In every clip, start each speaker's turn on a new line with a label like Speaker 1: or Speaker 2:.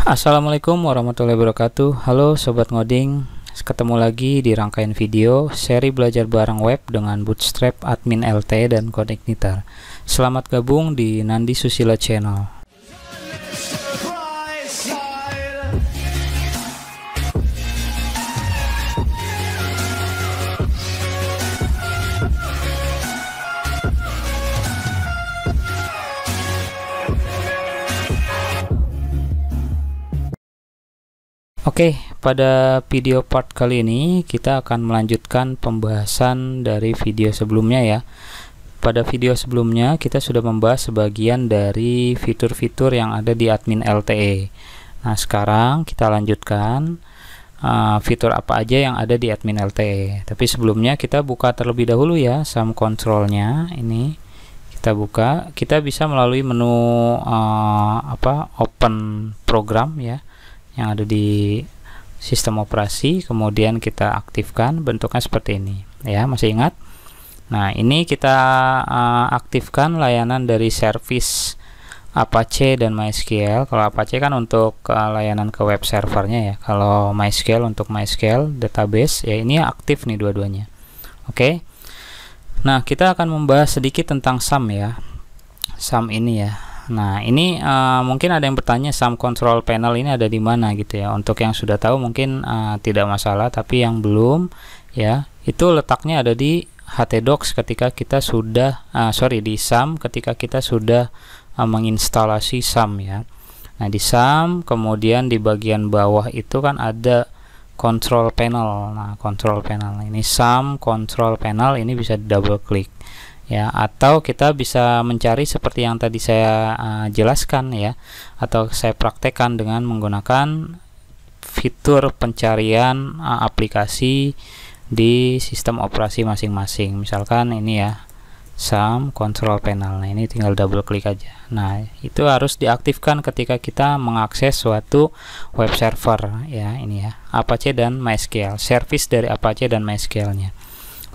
Speaker 1: Assalamualaikum warahmatullahi wabarakatuh. Halo Sobat Ngoding, ketemu lagi di rangkaian video seri belajar bareng web dengan Bootstrap, Admin LT, dan Connectitor. Selamat gabung di Nandi Susila Channel. Oke, pada video part kali ini kita akan melanjutkan pembahasan dari video sebelumnya ya. Pada video sebelumnya kita sudah membahas sebagian dari fitur-fitur yang ada di admin LTE. Nah, sekarang kita lanjutkan fitur apa aja yang ada di admin LTE. Tapi sebelumnya kita buka terlebih dahulu ya SAM control-nya. Ini kita buka, kita bisa melalui menu open program ya, yang ada di sistem operasi, kemudian kita aktifkan. Bentuknya seperti ini ya, masih ingat? Nah, ini kita aktifkan layanan dari service Apache dan MySQL. Kalau Apache kan untuk layanan ke web servernya ya, kalau MySQL untuk MySQL database ya. Ini aktif nih dua-duanya. Oke, nah kita akan membahas sedikit tentang SAM ya, SAM ini ya. Nah, ini mungkin ada yang bertanya SAM control panel ini ada di mana gitu ya. Untuk yang sudah tahu mungkin tidak masalah, tapi yang belum ya, itu letaknya ada di htdocs ketika kita sudah di SAM ketika kita sudah menginstalasi SAM ya. Nah, di SAM kemudian di bagian bawah itu kan ada control panel. Nah, control panel ini SAM control panel, ini bisa double klik ya, atau kita bisa mencari seperti yang tadi saya jelaskan ya, atau saya praktekkan dengan menggunakan fitur pencarian aplikasi di sistem operasi masing-masing. Misalkan ini ya, SAM control panel. Nah, ini tinggal double klik aja. Nah, itu harus diaktifkan ketika kita mengakses suatu web server ya. Ini ya, Apache dan MySQL, service dari Apache dan MySQL-nya.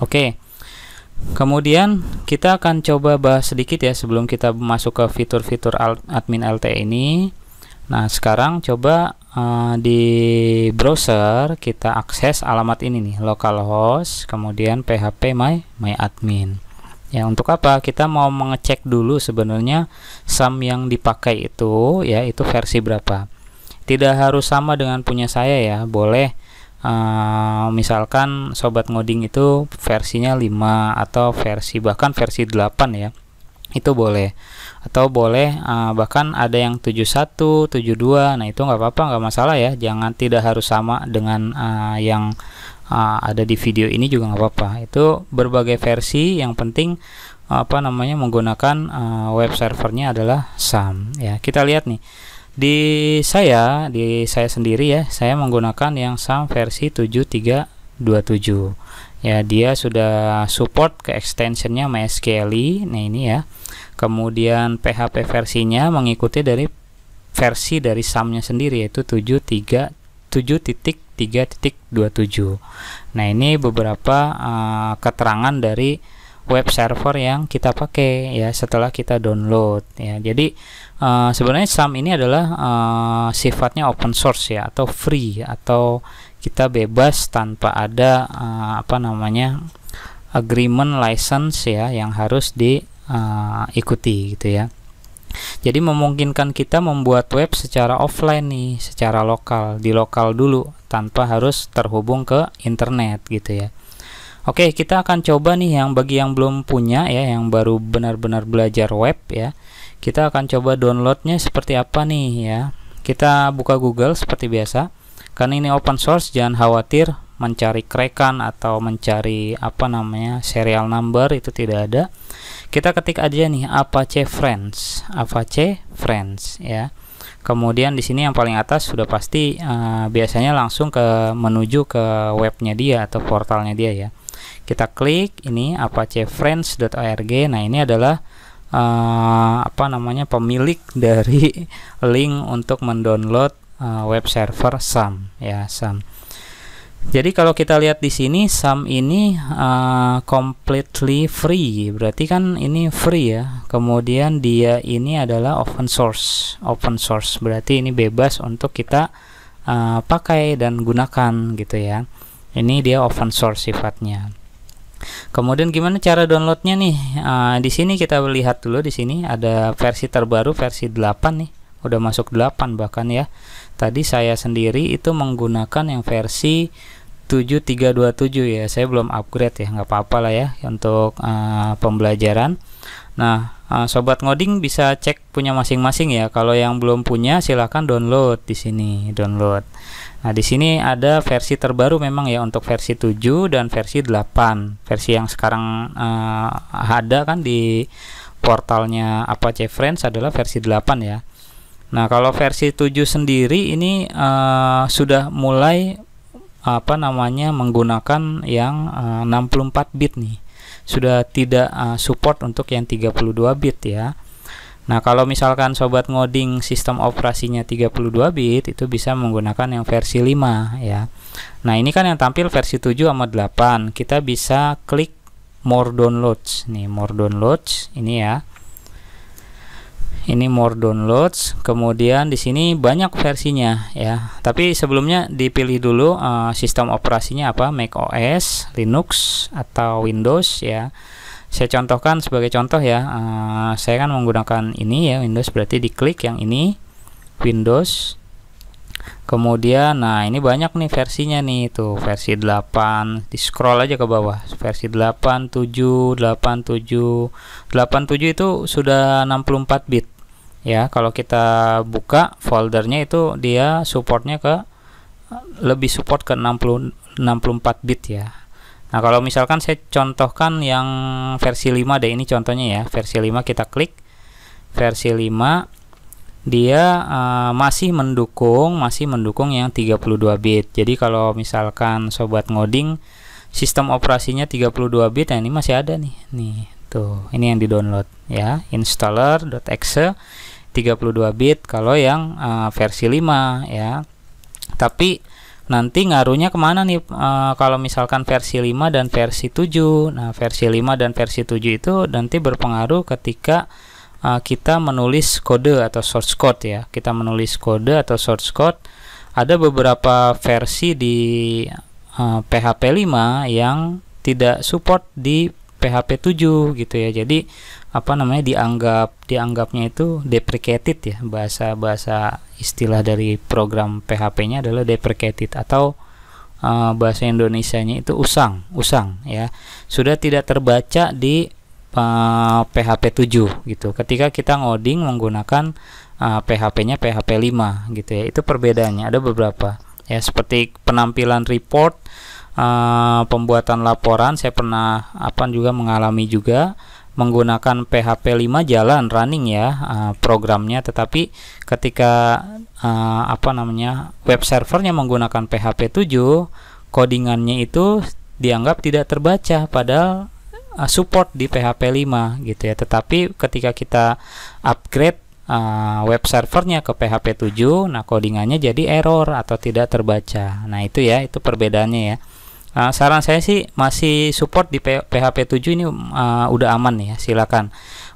Speaker 1: Oke. Kemudian kita akan coba bahas sedikit ya sebelum kita masuk ke fitur-fitur admin LTE ini. Nah, sekarang coba di browser kita akses alamat ini nih, localhost kemudian php myadmin. Ya, untuk apa? Kita mau mengecek dulu sebenarnya SAM yang dipakai itu ya, itu versi berapa. Tidak harus sama dengan punya saya ya, boleh misalkan Sobat Ngoding itu versinya 5 atau bahkan versi 8 ya, itu boleh. Atau boleh bahkan ada yang 71, 72. Nah, itu nggak apa-apa, nggak masalah ya. Jangan, tidak harus sama dengan yang ada di video ini juga nggak apa-apa. Itu berbagai versi, yang penting menggunakan web servernya adalah SAM ya. Kita lihat nih. Di saya sendiri ya, saya menggunakan yang SAM versi 7327 ya. Dia sudah support ke extensionnya MySQL. Nah, ini ya. Kemudian PHP versinya mengikuti dari versi dari SAM-nya sendiri, yaitu 7.3.27. Nah, ini beberapa keterangan dari web server yang kita pakai ya setelah kita download ya. Jadi sebenarnya SAM ini adalah sifatnya open source ya, atau free, atau kita bebas tanpa ada agreement license ya yang harus diikuti gitu ya. Jadi memungkinkan kita membuat web secara offline nih, secara lokal, di lokal dulu tanpa harus terhubung ke internet gitu ya. Oke, kita akan coba nih yang bagi yang belum punya ya, yang baru benar-benar belajar web ya. Kita akan coba downloadnya seperti apa nih ya. Kita buka Google seperti biasa. Karena ini open source, jangan khawatir mencari krekan atau mencari serial number, itu tidak ada. Kita ketik aja nih Apache Friends ya. Kemudian di sini yang paling atas sudah pasti biasanya langsung menuju ke webnya dia atau portalnya dia ya. Kita klik ini apachefriends.org. Nah, ini adalah pemilik dari link untuk mendownload web server SAM ya, SAM. Jadi kalau kita lihat di sini SAM ini completely free, berarti kan ini free ya. Kemudian dia ini adalah open source, berarti ini bebas untuk kita pakai dan gunakan gitu ya. Ini dia open source sifatnya. Kemudian gimana cara downloadnya nih? Di sini kita lihat dulu, di sini ada versi terbaru, versi 8 nih. Udah masuk 8 bahkan ya. Tadi saya sendiri itu menggunakan yang versi 7327 ya. Saya belum upgrade ya, nggak apa-apa lah ya untuk pembelajaran. Nah, sobat ngoding bisa cek punya masing-masing ya. Kalau yang belum punya silahkan download di sini, download. Nah, di sini ada versi terbaru memang ya untuk versi 7 dan versi 8. Versi yang sekarang ada kan di portalnya Apache Friends adalah versi 8 ya. Nah, kalau versi 7 sendiri ini sudah mulai menggunakan yang 64 bit nih. Sudah tidak support untuk yang 32 bit ya. Nah, kalau misalkan sobat ngoding sistem operasinya 32 bit itu bisa menggunakan yang versi 5 ya. Nah, ini kan yang tampil versi 7 sama 8. Kita bisa klik more downloads. Nih, more downloads ini ya. Ini more downloads, kemudian di sini banyak versinya ya. Tapi sebelumnya dipilih dulu sistem operasinya apa, Mac OS, Linux atau Windows ya. Saya contohkan sebagai contoh ya. Saya kan menggunakan ini ya, Windows, berarti diklik yang ini Windows. Kemudian nah ini banyak nih versinya nih, tuh versi 8, di scroll aja ke bawah, versi 87, 87 itu sudah 64 bit ya. Kalau kita buka foldernya itu dia supportnya ke lebih support ke 64 bit ya. Nah, kalau misalkan saya contohkan yang versi 5 deh, ini contohnya ya, versi 5 kita klik versi 5, dia masih mendukung yang 32 bit. Jadi kalau misalkan sobat ngoding sistem operasinya 32 bit, nah ini masih ada nih. Nih, tuh, ini yang di-download ya, installer.exe 32 bit kalau yang versi 5 ya. Tapi nanti ngaruhnya kemana nih kalau misalkan versi 5 dan versi 7. Nah, versi 5 dan versi 7 itu nanti berpengaruh ketika kita menulis kode atau source code ya. Kita menulis kode atau source code. Ada beberapa versi di PHP 5 yang tidak support di PHP 7 gitu ya. Jadi dianggapnya itu deprecated ya. Bahasa istilah dari program PHP-nya adalah deprecated, atau bahasa Indonesianya itu usang ya. Sudah tidak terbaca di PHP 7 gitu. Ketika kita ngoding menggunakan PHP-nya PHP 5 gitu ya. Itu perbedaannya, ada beberapa ya, seperti penampilan report, pembuatan laporan. Saya pernah juga mengalami juga menggunakan PHP 5 jalan running ya programnya, tetapi ketika web servernya menggunakan PHP 7, codingannya itu dianggap tidak terbaca padahal support di PHP 5 gitu ya. Tetapi ketika kita upgrade web servernya ke PHP 7, nah codingannya jadi error atau tidak terbaca. Nah, itu ya, itu perbedaannya ya. Saran saya sih masih support di PHP 7 ini udah aman ya, silakan.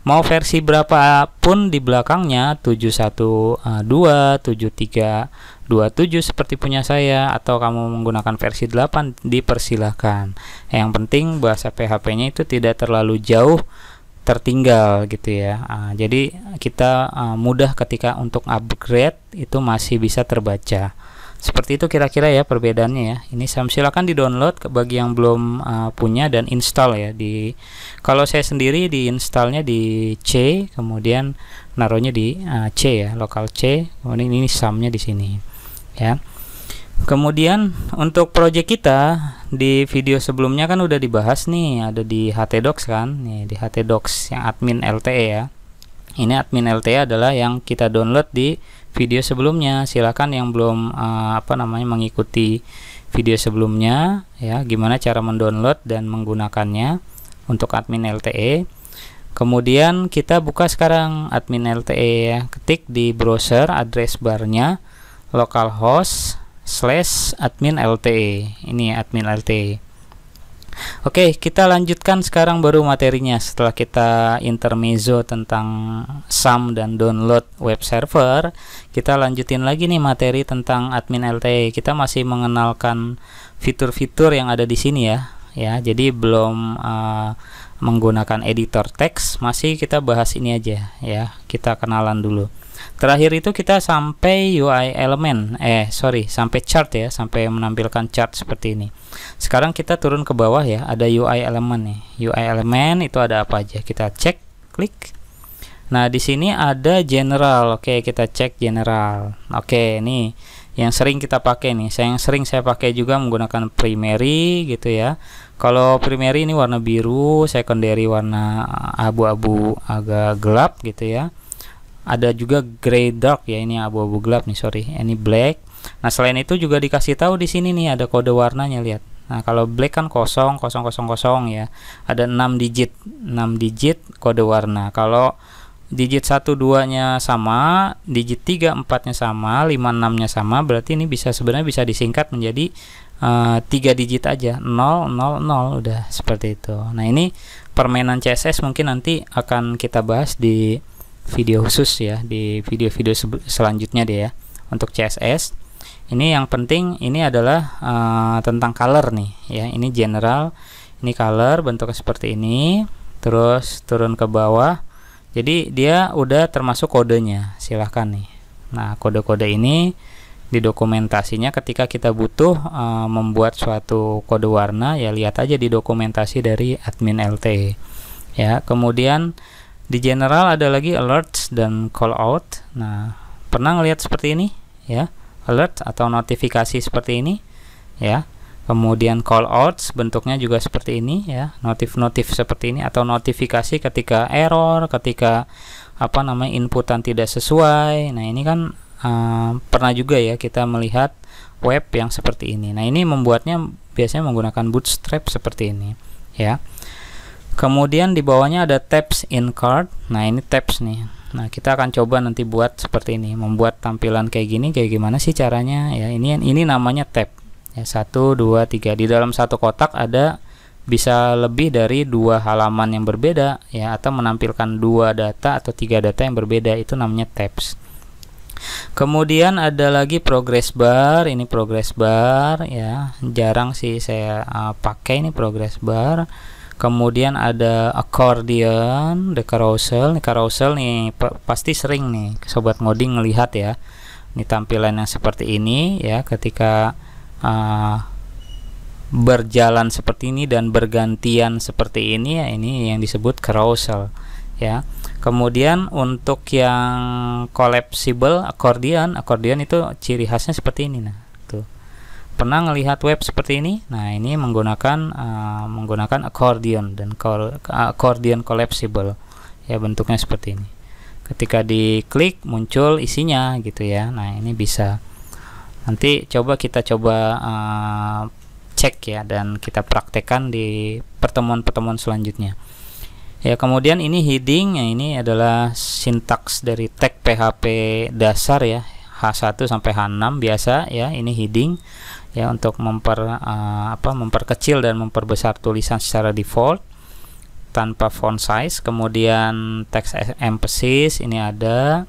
Speaker 1: Mau versi berapapun di belakangnya, 712, 7327 seperti punya saya, atau kamu menggunakan versi 8, dipersilahkan. Yang penting bahasa PHP-nya itu tidak terlalu jauh tertinggal gitu ya. Jadi kita mudah ketika untuk upgrade itu masih bisa terbaca. Seperti itu kira-kira ya perbedaannya ya. Ini silakan di-download bagi yang belum punya, dan install ya. Kalau saya sendiri di-installnya di C, kemudian naruhnya di C ya, lokal C. Kemudian ini SAM-nya di sini ya. Kemudian untuk project kita di video sebelumnya kan udah dibahas nih, ada di htdocs kan. Nih di htdocs yang admin LTE ya. Ini admin LTE adalah yang kita download di video sebelumnya. Silakan yang belum mengikuti video sebelumnya ya, gimana cara mendownload dan menggunakannya untuk admin LTE. Kemudian kita buka sekarang admin LTE ya. Ketik di browser address barnya localhost /admin LTE. Ini admin LTE. Oke, kita lanjutkan sekarang baru materinya. Setelah kita intermezzo tentang SAM dan download web server, kita lanjutin lagi nih materi tentang admin LTE. Kita masih mengenalkan fitur-fitur yang ada di sini ya. Jadi belum menggunakan editor teks, masih kita bahas ini aja ya. Kita kenalan dulu. Terakhir itu kita sampai UI element, sampai chart ya, sampai menampilkan chart seperti ini. Sekarang kita turun ke bawah ya, ada UI element nih. UI element itu ada apa aja? Kita cek, klik. Nah, di sini ada general. Oke, kita cek general. Oke, ini yang sering kita pakai nih. Yang sering saya pakai juga menggunakan primary gitu ya. Kalau primary ini warna biru, secondary warna abu-abu agak gelap gitu ya. Ada juga gray dark ya, ini abu-abu gelap nih, sorry. Ini black. Nah, selain itu juga dikasih tahu di sini nih ada kode warnanya, lihat. Nah, kalau black kan 0000 ya. Ada 6 digit kode warna. Kalau digit 1 2-nya sama, digit 3 4-nya sama, 5 6-nya sama, berarti ini sebenarnya bisa disingkat menjadi 3 digit aja, 0 0 0, udah seperti itu. Nah, ini permainan CSS mungkin nanti akan kita bahas di video khusus ya, di video-video selanjutnya deh ya. Untuk CSS ini yang penting ini adalah tentang color nih ya. Ini general, ini color, bentuknya seperti ini. Terus turun ke bawah, jadi dia udah termasuk kodenya, silahkan nih. Nah, kode-kode ini di dokumentasinya ketika kita butuh membuat suatu kode warna ya, lihat aja di dokumentasi dari admin LTE ya. Kemudian di general ada lagi alerts dan call out. Nah, pernah ngelihat seperti ini ya, alert atau notifikasi seperti ini ya. Kemudian call outs bentuknya juga seperti ini ya, notif seperti ini, atau notifikasi ketika error, ketika inputan tidak sesuai. Nah, ini kan pernah juga ya kita melihat web yang seperti ini. Nah, ini membuatnya biasanya menggunakan Bootstrap seperti ini ya. Kemudian di bawahnya ada tabs in card. Nah, ini tabs nih. Nah, kita akan coba nanti buat seperti ini, membuat tampilan kayak gini. Kayak gimana sih caranya ya? Ini namanya tab ya, 1 2 3. Di dalam satu kotak ada bisa lebih dari 2 halaman yang berbeda ya, atau menampilkan 2 data atau 3 data yang berbeda, itu namanya tabs. Kemudian ada lagi progress bar. Ini progress bar ya, jarang sih saya pakai ini progress bar. Kemudian ada accordion, the carousel. Ini carousel nih pasti sering nih sobat ngoding ngelihat ya. Ini tampilan yang seperti ini ya, ketika berjalan seperti ini dan bergantian seperti ini ya, ini yang disebut carousel ya. Kemudian untuk yang collapsible accordion itu ciri khasnya seperti ini. Nah, tuh. Pernah ngelihat web seperti ini? Nah, ini menggunakan accordion dan accordion collapsible ya, bentuknya seperti ini. Ketika diklik muncul isinya gitu ya. Nah, ini bisa nanti kita coba cek ya, dan kita praktekkan di pertemuan-pertemuan selanjutnya ya. Kemudian ini heading ya, ini adalah sintaks dari tag PHP dasar ya, H1 sampai H6 biasa ya. Ini heading ya, untuk memperkecil dan memperbesar tulisan secara default tanpa font size. Kemudian text emphasis ini ada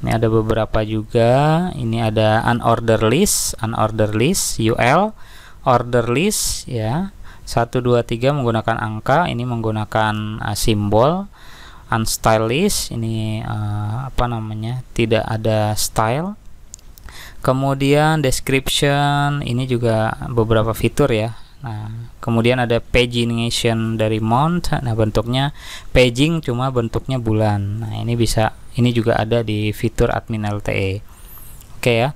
Speaker 1: beberapa juga. Ini ada unordered list, UL, order list ya, 1 2 3 menggunakan angka, ini menggunakan simbol. Unstyled list ini tidak ada style. Kemudian description, ini juga beberapa fitur ya. Nah, kemudian ada pagination dari month. Nah, bentuknya paging cuma bentuknya bulan. Nah, ini juga ada di fitur admin LTE. Oke ya.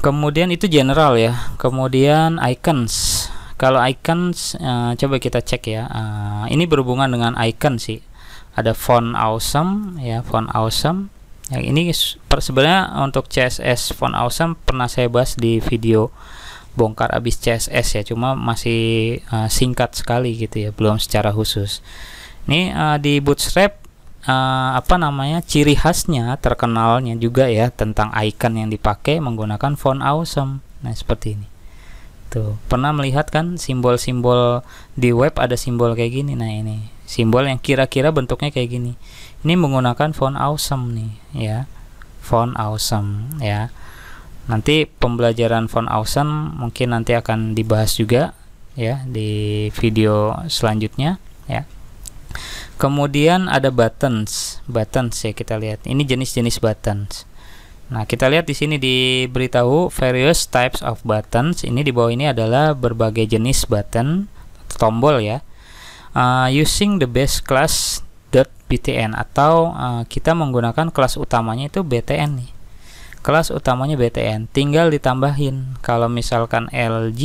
Speaker 1: Kemudian itu general ya. Kemudian icons. Kalau icons coba kita cek ya. Ini berhubungan dengan icon sih. Ada font awesome ya, font awesome. Ya, ini sebenarnya untuk CSS font awesome pernah saya bahas di video bongkar abis CSS ya, cuma masih singkat sekali gitu ya, belum secara khusus. Ini di Bootstrap ciri khasnya, terkenalnya juga ya tentang icon yang dipakai menggunakan font awesome. Nah, seperti ini. Tuh, pernah melihat kan simbol-simbol di web ada simbol kayak gini. Nah, ini simbol yang kira-kira bentuknya kayak gini. Ini menggunakan font awesome nih, ya. Font awesome, ya. Nanti pembelajaran font awesome mungkin nanti akan dibahas juga, ya, di video selanjutnya, ya. Kemudian ada buttons ya, kita lihat. Ini jenis-jenis buttons. Nah, kita lihat di sini diberitahu various types of buttons. Ini di bawah ini adalah berbagai jenis button, tombol ya. Using the base class .btn atau kita menggunakan kelas utamanya itu btn nih. Kelas utamanya btn, tinggal ditambahin. Kalau misalkan LG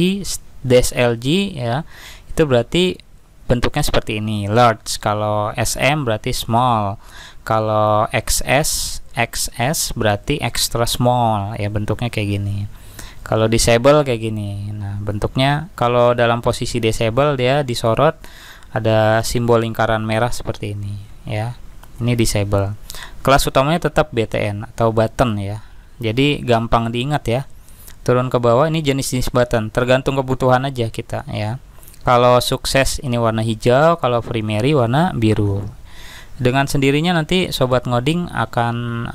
Speaker 1: ya, itu berarti bentuknya seperti ini, large. Kalau SM berarti small. Kalau XS berarti extra small, ya, bentuknya kayak gini. Kalau disable kayak gini. Nah, bentuknya kalau dalam posisi disable dia disorot ada simbol lingkaran merah seperti ini, ya. Ini disable. Kelas utamanya tetap btn atau button ya. Jadi gampang diingat ya. Turun ke bawah ini jenis-jenis button, tergantung kebutuhan aja kita ya. Kalau sukses ini warna hijau, kalau primary warna biru. Dengan sendirinya nanti sobat ngoding akan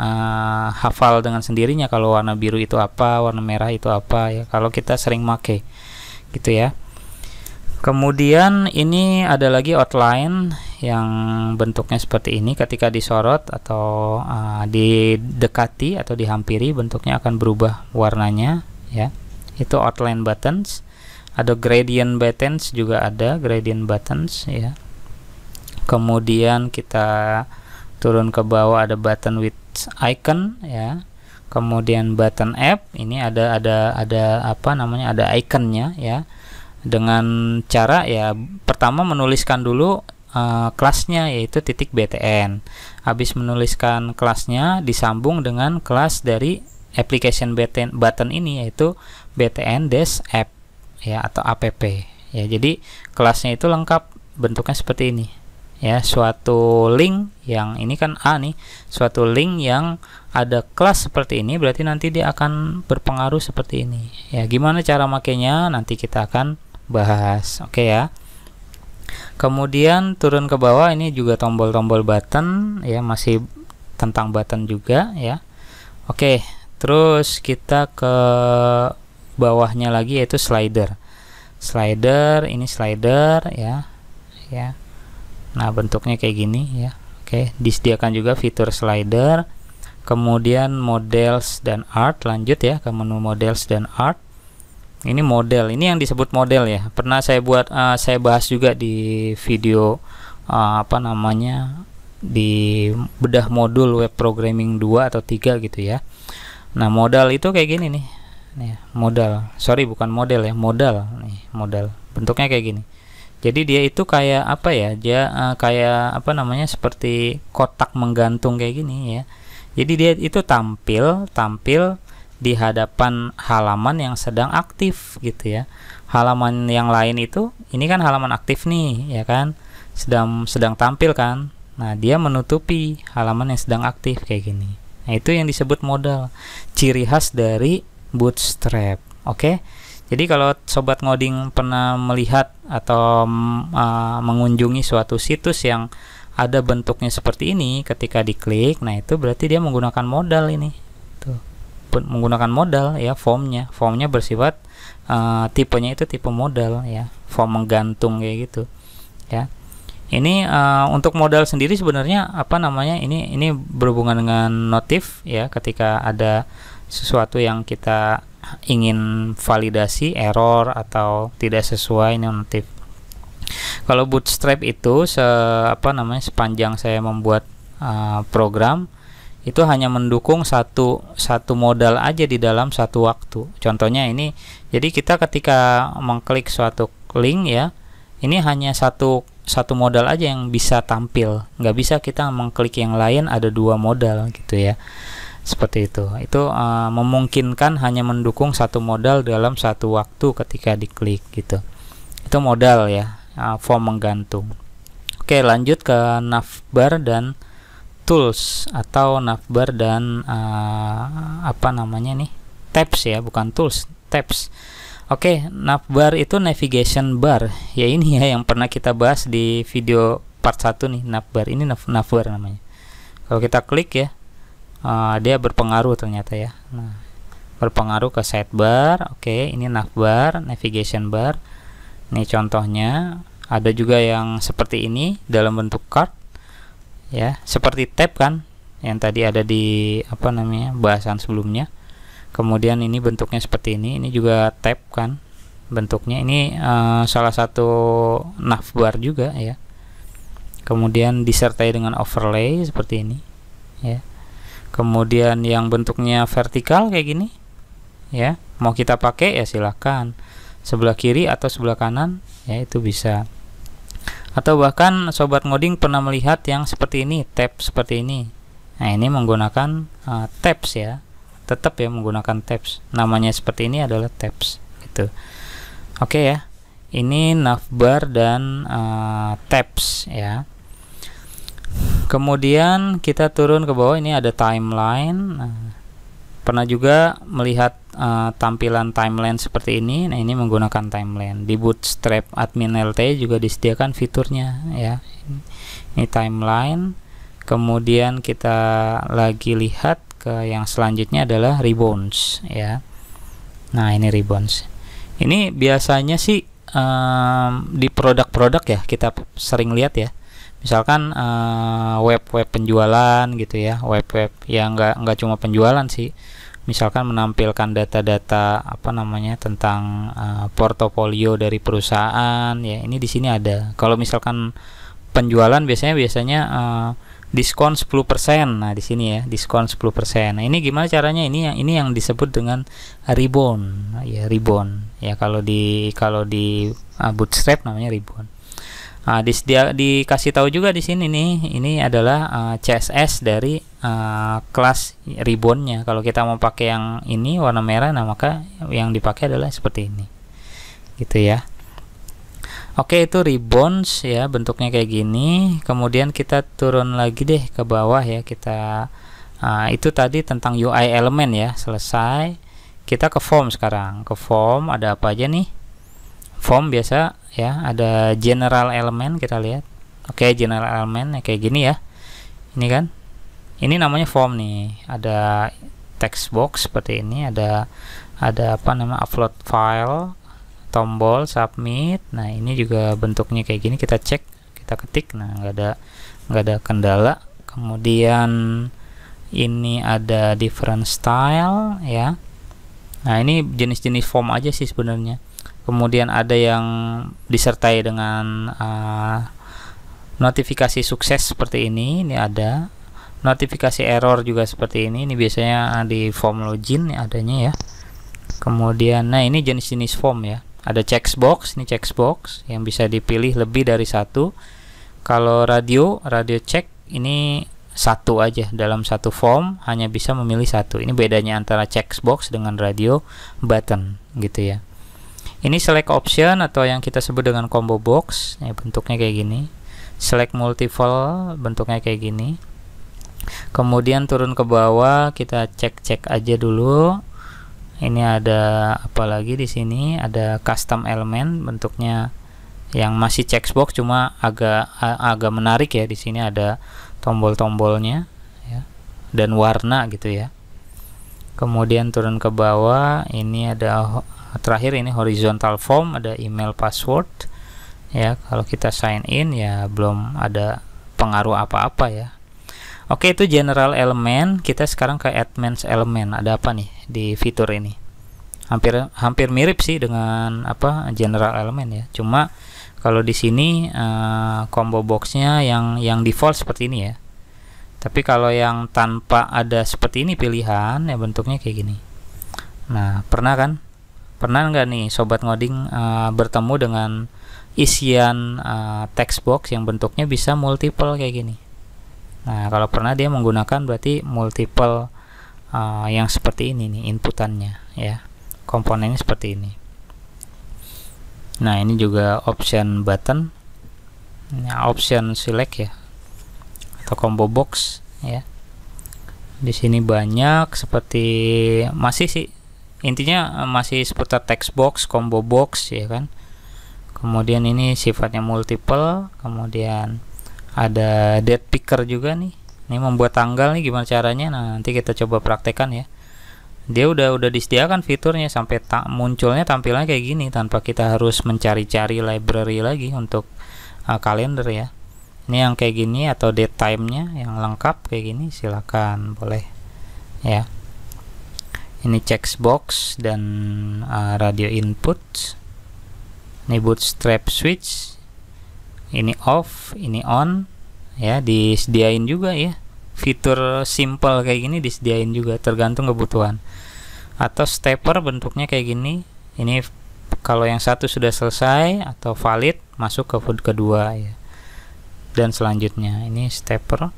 Speaker 1: hafal dengan sendirinya kalau warna biru itu apa, warna merah itu apa ya. Kalau kita sering make gitu ya. Kemudian ini ada lagi outline yang bentuknya seperti ini. Ketika disorot atau didekati atau dihampiri, bentuknya akan berubah warnanya ya. Itu outline buttons. Ada gradient buttons juga, ada gradient buttons ya. Kemudian kita turun ke bawah ada button with icon ya. Kemudian button app ini ada apa namanya, ada iconnya ya. Dengan cara ya pertama menuliskan dulu kelasnya yaitu .btn. Habis menuliskan kelasnya disambung dengan kelas dari application button ini yaitu btn-app ya atau app ya. Jadi kelasnya itu lengkap, bentuknya seperti ini ya. Suatu link yang ini kan A nih, suatu link yang ada kelas seperti ini berarti nanti dia akan berpengaruh seperti ini ya. Gimana cara makainya nanti kita akan bahas, oke ya. Kemudian turun ke bawah ini juga tombol-tombol button ya, masih tentang button juga ya. Oke, terus kita ke bawahnya lagi yaitu slider. Ini slider ya. Nah, bentuknya kayak gini ya. Oke, disediakan juga fitur slider. Kemudian models dan art, lanjut ya ke menu models dan art. Ini model, ini yang disebut model ya. Pernah saya bahas juga di video apa namanya, di bedah modul web programming 2 atau 3 gitu ya. Nah, modal itu kayak gini nih. Modal. Sorry, bukan model ya, modal. Nih, modal. Bentuknya kayak gini. Jadi dia itu kayak apa ya? Dia kayak apa namanya? Seperti kotak menggantung kayak gini ya. Jadi dia itu tampil di hadapan halaman yang sedang aktif gitu ya. Halaman yang lain itu, ini kan halaman aktif nih, ya kan? Sedang tampil kan. Nah, dia menutupi halaman yang sedang aktif kayak gini. Nah, itu yang disebut modal. Ciri khas dari Bootstrap. Oke. Jadi kalau sobat ngoding pernah melihat atau mengunjungi suatu situs yang ada bentuknya seperti ini, ketika diklik, nah itu berarti dia menggunakan modal ini. Tuh. Menggunakan modal ya, formnya bersifat tipenya itu tipe modal ya, form menggantung kayak gitu ya. Ini untuk modal sendiri sebenarnya apa namanya, ini berhubungan dengan notif ya. Ketika ada sesuatu yang kita ingin validasi, error atau tidak sesuai, ini notif. Kalau Bootstrap itu sepanjang saya membuat program itu hanya mendukung satu modal aja di dalam satu waktu. Contohnya ini, jadi kita ketika mengklik suatu link ya, ini hanya satu modal aja yang bisa tampil, nggak bisa kita mengklik yang lain ada dua modal gitu ya. Seperti itu memungkinkan hanya mendukung satu modal dalam satu waktu ketika diklik gitu. Itu modal ya, form menggantung. Oke, lanjut ke navbar dan tools atau navbar dan apa namanya nih, tabs ya, bukan tools, tabs. Oke, navbar itu navigation bar. Ya ini ya yang pernah kita bahas di video part 1 nih, navbar. Ini navbar namanya. Kalau kita klik ya, dia berpengaruh ternyata ya. Nah, berpengaruh ke sidebar. Oke, ini navbar, navigation bar. Ini contohnya. Ada juga yang seperti ini dalam bentuk card. Ya, seperti tab kan, yang tadi ada di apa namanya bahasan sebelumnya. Kemudian ini bentuknya seperti ini juga tab kan bentuknya. Ini salah satu navbar juga ya. Kemudian disertai dengan overlay seperti ini ya. Kemudian yang bentuknya vertikal kayak gini ya, mau kita pakai ya silahkan, sebelah kiri atau sebelah kanan ya, itu bisa. Atau bahkan sobat ngoding pernah melihat yang seperti ini, tab seperti ini. Nah, ini menggunakan tabs ya, tetap ya menggunakan tabs. Namanya seperti ini adalah tabs gitu. Oke ya, ini navbar dan tabs ya. Kemudian kita turun ke bawah, ini ada timeline. Pernah juga melihat tampilan timeline seperti ini. Nah, ini menggunakan timeline. Di Bootstrap Admin LT juga disediakan fiturnya ya. Ini timeline. Kemudian kita lagi lihat ke yang selanjutnya adalah ribbons ya. Nah, ini ribbons. Ini biasanya sih di produk-produk ya kita sering lihat ya. Misalkan web-web penjualan gitu ya, web-web yang nggak cuma penjualan sih. Misalkan menampilkan data-data apa namanya tentang portofolio dari perusahaan ya, ini di sini ada. Kalau misalkan penjualan biasanya diskon 10%. Nah, di sini ya diskon 10%. Nah, ini gimana caranya? Ini yang disebut dengan ribbon ya, ribbon ya. Kalau di Bootstrap namanya ribbon. Nah, dikasih tahu juga di sini nih, ini adalah CSS dari kelas ribbonnya. Kalau kita mau pakai yang ini warna merah, nah maka yang dipakai adalah seperti ini, gitu ya. Oke, itu ribbons ya, bentuknya kayak gini. Kemudian kita turun lagi deh ke bawah ya. Kita itu tadi tentang UI elemen ya, selesai. Kita ke form sekarang. Ke form ada apa aja nih? Form biasa ya, ada general element, kita lihat. Oke, general element ya, kayak gini ya. Ini kan, ini namanya form nih. Ada text box seperti ini, ada apa namanya upload file, tombol submit. Nah, ini juga bentuknya kayak gini. Kita cek, kita ketik. Nah, nggak ada kendala. Kemudian ini ada different style ya. Nah, ini jenis-jenis form aja sih sebenarnya. Kemudian ada yang disertai dengan notifikasi sukses seperti ini. Ini ada notifikasi error juga seperti ini. Ini biasanya di form login ya adanya ya. Kemudian, nah ini jenis-jenis form ya. Ada checkbox, ini checkbox yang bisa dipilih lebih dari satu. Kalau radio check ini satu aja, dalam satu form hanya bisa memilih satu. Ini bedanya antara checkbox dengan radio button gitu ya. Ini select option atau yang kita sebut dengan combo box ya, bentuknya kayak gini. Select multiple, bentuknya kayak gini. Kemudian turun ke bawah, kita cek aja dulu. Ini ada apa lagi di sini? Ada custom element, bentuknya yang masih checkbox cuma agak menarik ya. Di sini ada tombol-tombolnya ya, dan warna gitu ya. Kemudian turun ke bawah, ini ada terakhir ini horizontal form, ada email password ya. Kalau kita sign in ya belum ada pengaruh apa-apa ya. Oke, itu general element. Kita sekarang ke advanced element. Ada apa nih di fitur ini? Hampir mirip sih dengan apa general element ya. Cuma kalau di sini combo boxnya yang default seperti ini ya. Tapi kalau yang tanpa ada seperti ini pilihan ya, bentuknya kayak gini. Nah, pernah nggak nih sobat ngoding bertemu dengan isian text box yang bentuknya bisa multiple kayak gini? Nah, kalau pernah, dia menggunakan berarti multiple yang seperti ini nih inputannya ya. Komponennya seperti ini. Nah, ini juga option button. Nah, option select ya, atau combo box ya. Di sini banyak seperti masih sih intinya masih seputar text box, combo box ya kan. Kemudian ini sifatnya multiple, kemudian ada date picker juga nih. Ini membuat tanggal nih gimana caranya? Nah, nanti kita coba praktekkan ya. Dia udah disediakan fiturnya sampai munculnya tampilannya kayak gini tanpa kita harus mencari-cari library lagi untuk kalender ya. Ini yang kayak gini atau date time-nya yang lengkap kayak gini silakan boleh ya. Ini check box dan radio input. Ini bootstrap switch. Ini off, ini on ya, disediain juga ya. Fitur simple kayak gini disediain juga tergantung kebutuhan. Atau stepper bentuknya kayak gini. Ini kalau yang satu sudah selesai atau valid masuk ke kedua ya. Dan selanjutnya ini stepper.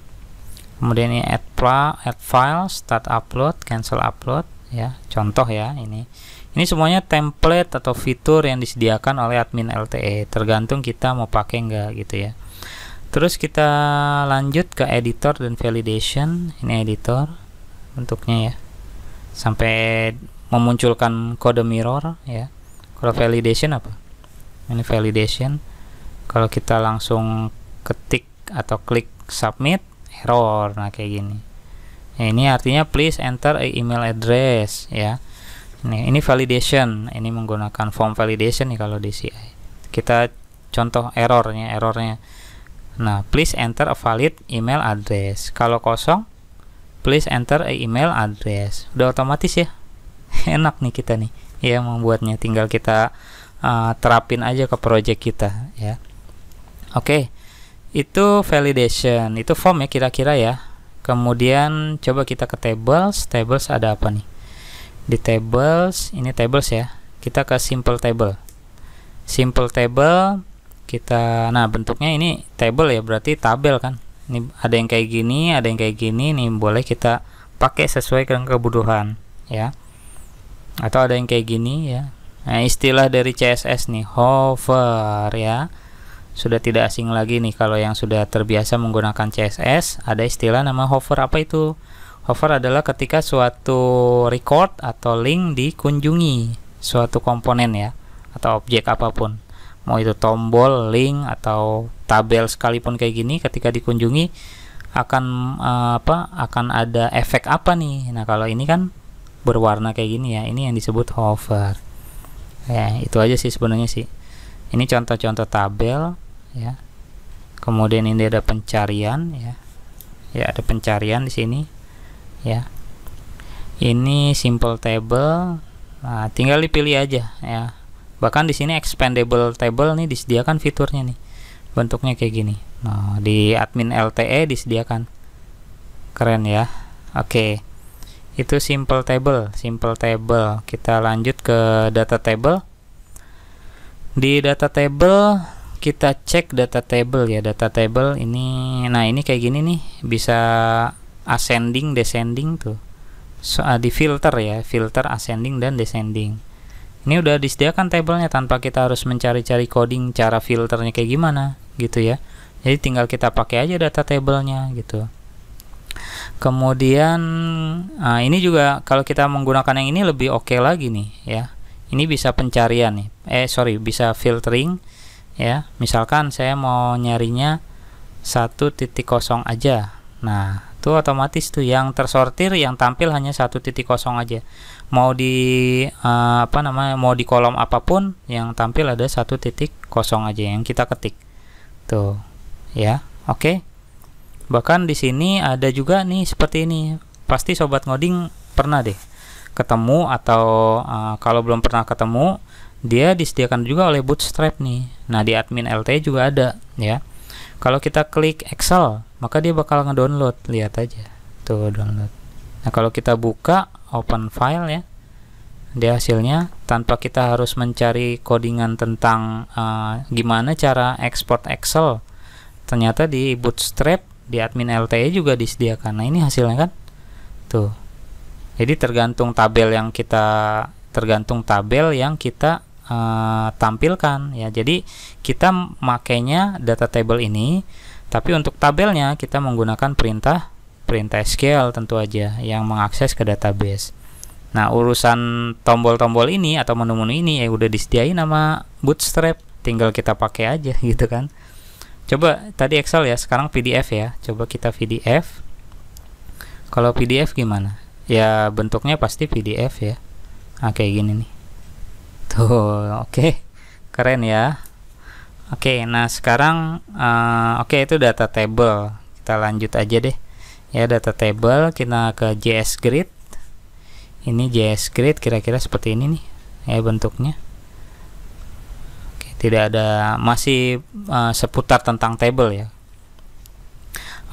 Speaker 1: Kemudian ini add file, start upload, cancel upload ya. Contoh ya ini. Ini semuanya template atau fitur yang disediakan oleh admin LTE. Tergantung kita mau pakai enggak gitu ya. Terus kita lanjut ke editor dan validation. Ini editor bentuknya ya, sampai memunculkan kode mirror ya. Kalau validation apa? Ini validation. Kalau kita langsung ketik atau klik submit, error. Nah kayak gini. Nah, ini artinya please enter a email address ya. Ini validation. Ini menggunakan form validation nih kalau di CI. Kita contoh errornya. Nah, please enter a valid email address. Kalau kosong, please enter a email address. Udah otomatis ya. Enak nih kita nih ya membuatnya. Tinggal kita terapin aja ke project kita ya. Oke. Itu validation. Itu form ya kira-kira ya. Kemudian coba kita ke tables. Tables ada apa nih? Di tables, ini tables ya. Kita ke simple table. Simple table kita, nah bentuknya ini table ya, berarti tabel kan. Ini ada yang kayak gini, ada yang kayak gini. Nih boleh kita pakai sesuai dengan kebutuhan ya. Atau ada yang kayak gini ya. Nah, istilah dari CSS nih, hover ya. Sudah tidak asing lagi nih kalau yang sudah terbiasa menggunakan CSS, ada istilah nama hover. Apa itu? Hover adalah ketika suatu record atau link dikunjungi suatu komponen ya, atau objek apapun. Mau itu tombol, link, atau tabel sekalipun kayak gini, ketika dikunjungi akan akan ada efek apa nih. Nah kalau ini kan berwarna kayak gini ya, ini yang disebut hover ya. Itu aja sih sebenarnya sih. Ini contoh-contoh tabel ya. Kemudian ini ada pencarian ya. Ya ada pencarian di sini ya. Ini simple table. Nah tinggal dipilih aja ya. Bahkan di sini expandable table nih disediakan fiturnya nih. Bentuknya kayak gini. Nah, di admin LTE disediakan. Keren ya. Oke. Itu simple table, Kita lanjut ke data table. Di data table kita cek data table ya. Data table ini, nah ini kayak gini nih, bisa ascending, descending tuh. Di filter ya, filter ascending dan descending. Ini udah disediakan tabelnya tanpa kita harus mencari-cari coding cara filternya kayak gimana gitu ya. Jadi tinggal kita pakai aja data tabelnya gitu. Kemudian ini juga kalau kita menggunakan yang ini lebih oke lagi nih ya. Ini bisa pencarian nih. Bisa filtering ya. Misalkan saya mau nyarinya 1.0 aja. Nah, itu otomatis tuh yang tersortir yang tampil hanya 1.0 aja. Mau di mau di kolom apapun yang tampil ada 1.0 aja yang kita ketik. Tuh. Ya. Oke. Bahkan di sini ada juga nih seperti ini. Pasti sobat ngoding pernah deh ketemu atau kalau belum pernah ketemu, dia disediakan juga oleh Bootstrap nih. Nah, di admin LTE juga ada ya. Kalau kita klik Excel, maka dia bakal ngedownload. Lihat aja. Tuh download. Nah, kalau kita buka open file ya, dia hasilnya tanpa kita harus mencari codingan tentang gimana cara ekspor Excel. Ternyata di Bootstrap di admin LTE juga disediakan. Nah, ini hasilnya kan. Tuh. Jadi tergantung tabel yang kita tampilkan ya. Jadi kita makainya data table ini, tapi untuk tabelnya kita menggunakan perintah SQL tentu aja yang mengakses ke database. Nah, urusan tombol-tombol ini atau menu-menu ini ya udah disediain sama Bootstrap, tinggal kita pakai aja gitu kan. Coba tadi Excel ya, sekarang PDF ya. Coba kita PDF. Kalau PDF gimana? Ya bentuknya pasti PDF ya. Nah, kayak gini nih. Tuh, oke. Keren ya. Oke, nah sekarang oke, itu data table. Kita lanjut aja deh. Ya, data table, kita ke JS Grid. Ini JS Grid kira-kira seperti ini nih ya bentuknya. Oke, tidak ada, masih seputar tentang table ya.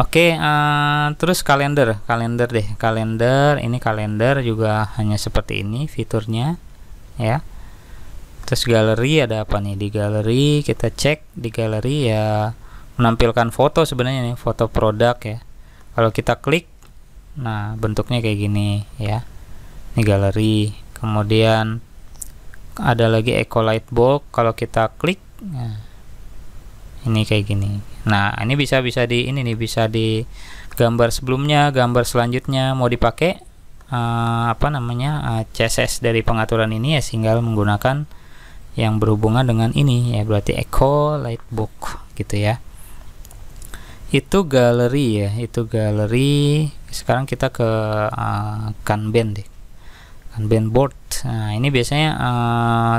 Speaker 1: Oke, terus kalender deh. Kalender, ini kalender juga hanya seperti ini fiturnya ya. Terus galeri, ada apa nih di galeri? Kita cek di galeri ya, menampilkan foto sebenarnya nih, foto produk ya. Kalau kita klik, nah bentuknya kayak gini ya. Ini galeri. Kemudian ada lagi Eco Light Bulb. Kalau kita klik, nah, ini kayak gini. Nah, ini bisa di ini nih, bisa di gambar sebelumnya, gambar selanjutnya mau dipakai CSS dari pengaturan ini ya, tinggal menggunakan yang berhubungan dengan ini ya, berarti Eco Light Bulb gitu ya. Itu galeri ya, itu galeri. Sekarang kita ke Kanban deh. Kanban board. Nah, ini biasanya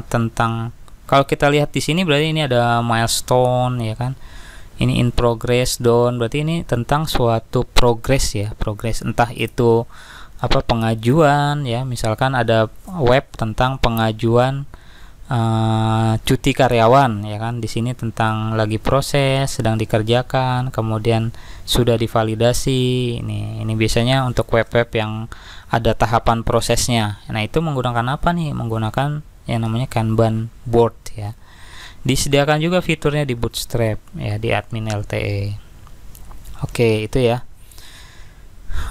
Speaker 1: tentang, kalau kita lihat di sini berarti ini ada milestone ya kan. Ini in progress, done, berarti ini tentang suatu progress ya, progress, entah itu apa, pengajuan ya, misalkan ada web tentang pengajuan cuti karyawan ya kan, di sini tentang lagi proses, sedang dikerjakan, kemudian sudah divalidasi. Ini biasanya untuk web-web yang ada tahapan prosesnya. Nah, itu menggunakan apa nih? Menggunakan yang namanya Kanban board ya. Disediakan juga fiturnya di Bootstrap ya, di admin LTE. Oke, itu ya.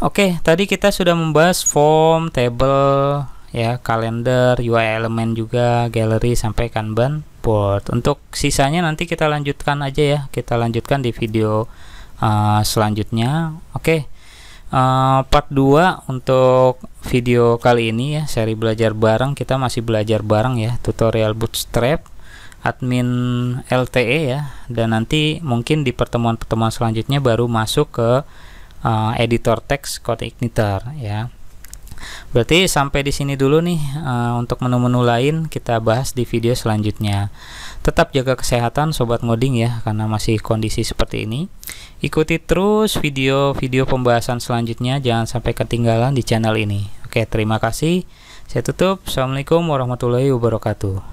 Speaker 1: Oke, tadi kita sudah membahas form, table ya, kalender, UI element juga, gallery sampai Kanban board. Untuk sisanya nanti kita lanjutkan aja ya. Kita lanjutkan di video selanjutnya. Oke. Part 2 untuk video kali ini ya, seri belajar bareng. Kita masih belajar bareng ya, tutorial Bootstrap, admin LTE ya, dan nanti mungkin di pertemuan-pertemuan selanjutnya baru masuk ke editor teks CodeIgniter ya. Berarti sampai di sini dulu nih, untuk menu-menu lain kita bahas di video selanjutnya. Tetap jaga kesehatan sobat ngoding ya, karena masih kondisi seperti ini. Ikuti terus video-video pembahasan selanjutnya, jangan sampai ketinggalan di channel ini. Oke, terima kasih. Saya tutup. Assalamualaikum warahmatullahi wabarakatuh.